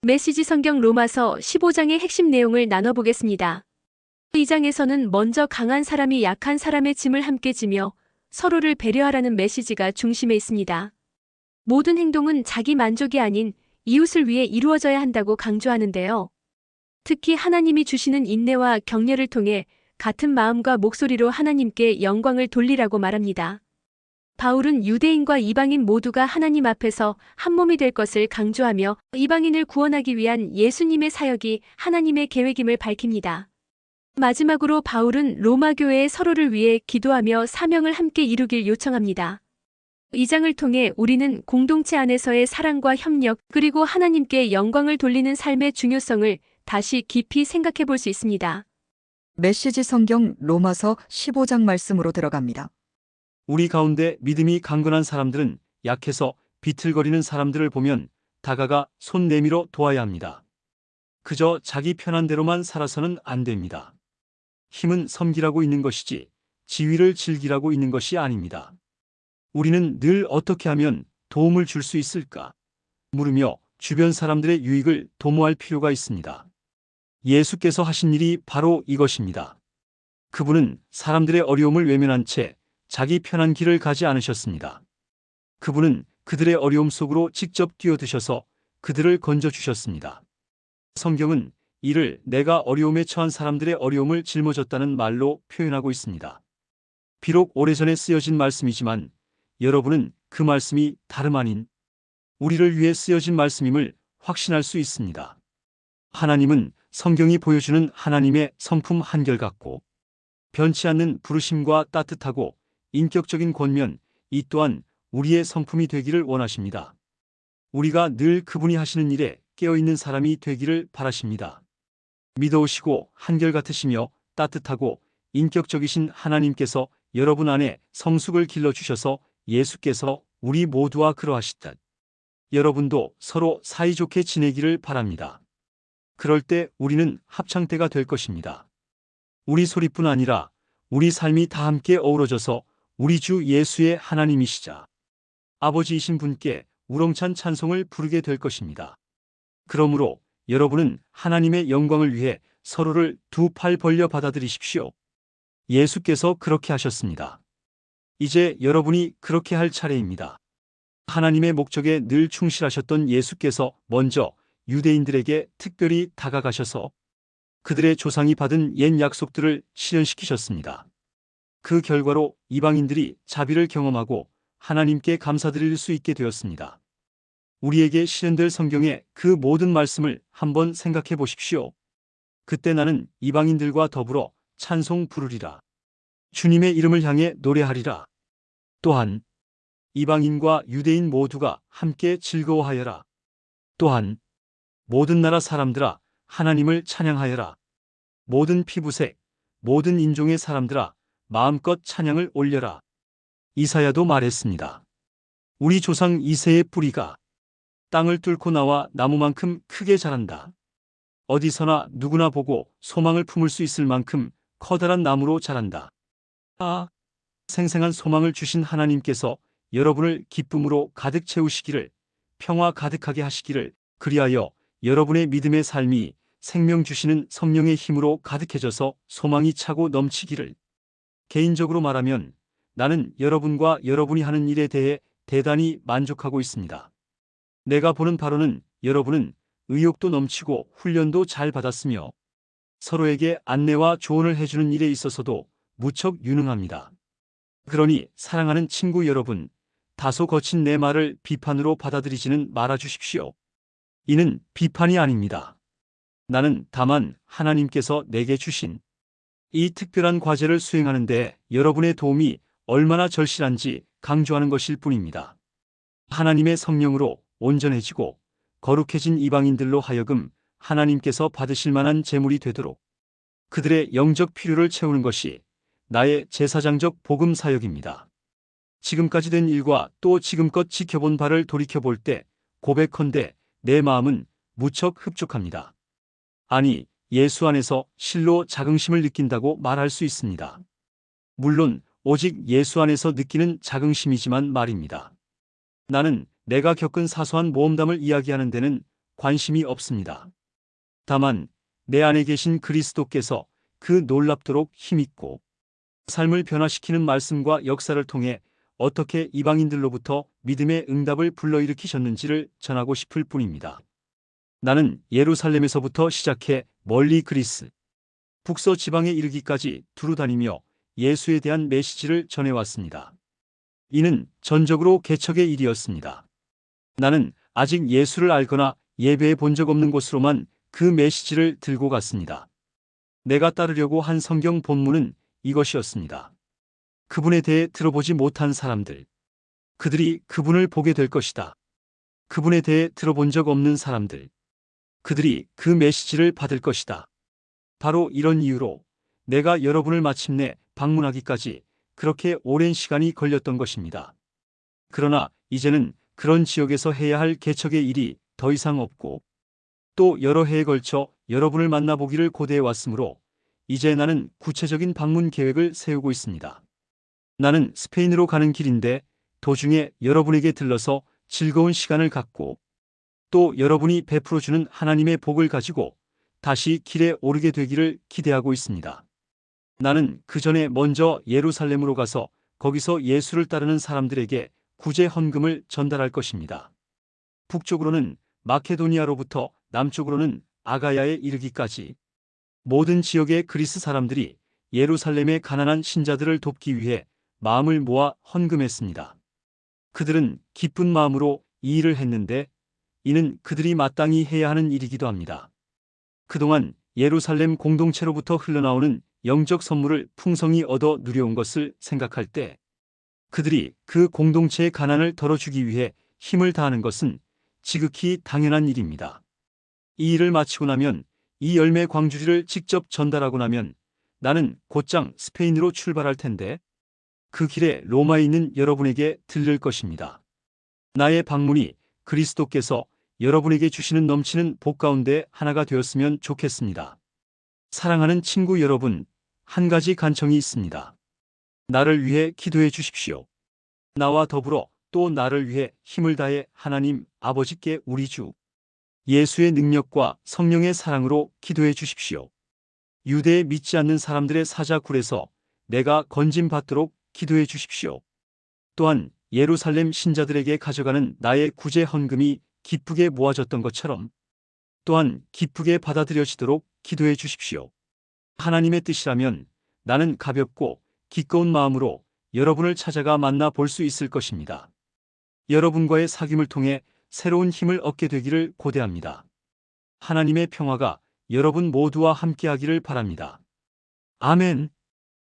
메시지 성경 로마서 15장의 핵심 내용을 나눠보겠습니다. 이 장에서는 먼저 강한 사람이 약한 사람의 짐을 함께 지며 서로를 배려하라는 메시지가 중심에 있습니다. 모든 행동은 자기 만족이 아닌 이웃을 위해 이루어져야 한다고 강조하는데요. 특히 하나님이 주시는 인내와 격려를 통해 같은 마음과 목소리로 하나님께 영광을 돌리라고 말합니다. 바울은 유대인과 이방인 모두가 하나님 앞에서 한 몸이 될 것을 강조하며 이방인을 구원하기 위한 예수님의 사역이 하나님의 계획임을 밝힙니다. 마지막으로 바울은 로마 교회의 서로를 위해 기도하며 사명을 함께 이루길 요청합니다. 이 장을 통해 우리는 공동체 안에서의 사랑과 협력 그리고 하나님께 영광을 돌리는 삶의 중요성을 다시 깊이 생각해 볼 수 있습니다. 메시지 성경 로마서 15장 말씀으로 들어갑니다. 우리 가운데 믿음이 강건한 사람들은 약해서 비틀거리는 사람들을 보면 다가가 손 내밀어 도와야 합니다. 그저 자기 편한 대로만 살아서는 안 됩니다. 힘은 섬기라고 있는 것이지 지위를 즐기라고 있는 것이 아닙니다. 우리는 늘 어떻게 하면 도움을 줄 수 있을까? 물으며 주변 사람들의 유익을 도모할 필요가 있습니다. 예수께서 하신 일이 바로 이것입니다. 그분은 사람들의 어려움을 외면한 채 자기 편한 길을 가지 않으셨습니다. 그분은 그들의 어려움 속으로 직접 뛰어드셔서 그들을 건져주셨습니다. 성경은 이를 내가 어려움에 처한 사람들의 어려움을 짊어졌다는 말로 표현하고 있습니다. 비록 오래전에 쓰여진 말씀이지만 여러분은 그 말씀이 다름 아닌 우리를 위해 쓰여진 말씀임을 확신할 수 있습니다. 하나님은 성경이 보여주는 하나님의 성품 한결같고 변치 않는 부르심과 따뜻하고 인격적인 권면, 이 또한 우리의 성품이 되기를 원하십니다. 우리가 늘 그분이 하시는 일에 깨어있는 사람이 되기를 바라십니다. 믿어오시고 한결같으시며 따뜻하고 인격적이신 하나님께서 여러분 안에 성숙을 길러주셔서 예수께서 우리 모두와 그러하시듯 여러분도 서로 사이좋게 지내기를 바랍니다. 그럴 때 우리는 합창대가 될 것입니다. 우리 소리뿐 아니라 우리 삶이 다 함께 어우러져서 우리 주 예수의 하나님이시자 아버지이신 분께 우렁찬 찬송을 부르게 될 것입니다. 그러므로 여러분은 하나님의 영광을 위해 서로를 두 팔 벌려 받아들이십시오. 예수께서 그렇게 하셨습니다. 이제 여러분이 그렇게 할 차례입니다. 하나님의 목적에 늘 충실하셨던 예수께서 먼저 유대인들에게 특별히 다가가셔서 그들의 조상이 받은 옛 약속들을 실현시키셨습니다. 그 결과로 이방인들이 자비를 경험하고 하나님께 감사드릴 수 있게 되었습니다. 우리에게 실현될 성경의 그 모든 말씀을 한번 생각해 보십시오. 그때 나는 이방인들과 더불어 찬송 부르리라. 주님의 이름을 향해 노래하리라. 또한 이방인과 유대인 모두가 함께 즐거워하여라. 또한 모든 나라 사람들아 하나님을 찬양하여라. 모든 피부색, 모든 인종의 사람들아 마음껏 찬양을 올려라. 이사야도 말했습니다. 우리 조상 이새의 뿌리가 땅을 뚫고 나와 나무만큼 크게 자란다. 어디서나 누구나 보고 소망을 품을 수 있을 만큼 커다란 나무로 자란다. 생생한 소망을 주신 하나님께서 여러분을 기쁨으로 가득 채우시기를, 평화 가득하게 하시기를, 그리하여 여러분의 믿음의 삶이 생명 주시는 성령의 힘으로 가득해져서 소망이 차고 넘치기를. 개인적으로 말하면 나는 여러분과 여러분이 하는 일에 대해 대단히 만족하고 있습니다. 내가 보는 바로는 여러분은 의욕도 넘치고 훈련도 잘 받았으며 서로에게 안내와 조언을 해주는 일에 있어서도 무척 유능합니다. 그러니 사랑하는 친구 여러분, 다소 거친 내 말을 비판으로 받아들이지는 말아주십시오. 이는 비판이 아닙니다. 나는 다만 하나님께서 내게 주신 이 특별한 과제를 수행하는 데 여러분의 도움이 얼마나 절실한지 강조하는 것일 뿐입니다. 하나님의 성령으로 온전해지고 거룩해진 이방인들로 하여금 하나님께서 받으실 만한 제물이 되도록 그들의 영적 필요를 채우는 것이 나의 제사장적 복음 사역입니다. 지금까지 된 일과 또 지금껏 지켜본 바를 돌이켜볼 때 고백컨대 내 마음은 무척 흡족합니다. 아니, 예수 안에서 실로 자긍심을 느낀다고 말할 수 있습니다. 물론 오직 예수 안에서 느끼는 자긍심이지만 말입니다. 나는 내가 겪은 사소한 모험담을 이야기하는 데는 관심이 없습니다. 다만 내 안에 계신 그리스도께서 그 놀랍도록 힘있고 삶을 변화시키는 말씀과 역사를 통해 어떻게 이방인들로부터 믿음의 응답을 불러일으키셨는지를 전하고 싶을 뿐입니다. 나는 예루살렘에서부터 시작해 멀리 그리스, 북서 지방에 이르기까지 두루 다니며 예수에 대한 메시지를 전해왔습니다. 이는 전적으로 개척의 일이었습니다. 나는 아직 예수를 알거나 예배해 본 적 없는 곳으로만 그 메시지를 들고 갔습니다. 내가 따르려고 한 성경 본문은 이것이었습니다. 그분에 대해 들어보지 못한 사람들, 그들이 그분을 보게 될 것이다. 그분에 대해 들어본 적 없는 사람들, 그들이 그 메시지를 받을 것이다. 바로 이런 이유로 내가 여러분을 마침내 방문하기까지 그렇게 오랜 시간이 걸렸던 것입니다. 그러나 이제는 그런 지역에서 해야 할 개척의 일이 더 이상 없고 또 여러 해에 걸쳐 여러분을 만나보기를 고대해 왔으므로 이제 나는 구체적인 방문 계획을 세우고 있습니다. 나는 스페인으로 가는 길인데 도중에 여러분에게 들러서 즐거운 시간을 갖고 또 여러분이 베풀어주는 하나님의 복을 가지고 다시 길에 오르게 되기를 기대하고 있습니다. 나는 그 전에 먼저 예루살렘으로 가서 거기서 예수를 따르는 사람들에게 구제 헌금을 전달할 것입니다. 북쪽으로는 마케도니아로부터 남쪽으로는 아가야에 이르기까지 모든 지역의 그리스 사람들이 예루살렘의 가난한 신자들을 돕기 위해 마음을 모아 헌금했습니다. 그들은 기쁜 마음으로 이 일을 했는데 이는 그들이 마땅히 해야 하는 일이기도 합니다. 그동안 예루살렘 공동체로부터 흘러나오는 영적 선물을 풍성히 얻어 누려온 것을 생각할 때 그들이 그 공동체의 가난을 덜어주기 위해 힘을 다하는 것은 지극히 당연한 일입니다. 이 일을 마치고 나면 이 열매 광주리를 직접 전달하고 나면 나는 곧장 스페인으로 출발할 텐데 그 길에 로마에 있는 여러분에게 들릴 것입니다. 나의 방문이 그리스도께서 여러분에게 주시는 넘치는 복 가운데 하나가 되었으면 좋겠습니다. 사랑하는 친구 여러분, 한 가지 간청이 있습니다. 나를 위해 기도해 주십시오. 나와 더불어 또 나를 위해 힘을 다해 하나님 아버지께 우리 주 예수의 능력과 성령의 사랑으로 기도해 주십시오. 유대에 믿지 않는 사람들의 사자굴에서 내가 건짐받도록 기도해 주십시오. 또한 예루살렘 신자들에게 가져가는 나의 구제 헌금이 기쁘게 모아졌던 것처럼 또한 기쁘게 받아들여지도록 기도해 주십시오. 하나님의 뜻이라면 나는 가볍고 기꺼운 마음으로 여러분을 찾아가 만나 볼 수 있을 것입니다. 여러분과의 사귐을 통해 새로운 힘을 얻게 되기를 고대합니다. 하나님의 평화가 여러분 모두와 함께하기를 바랍니다. 아멘.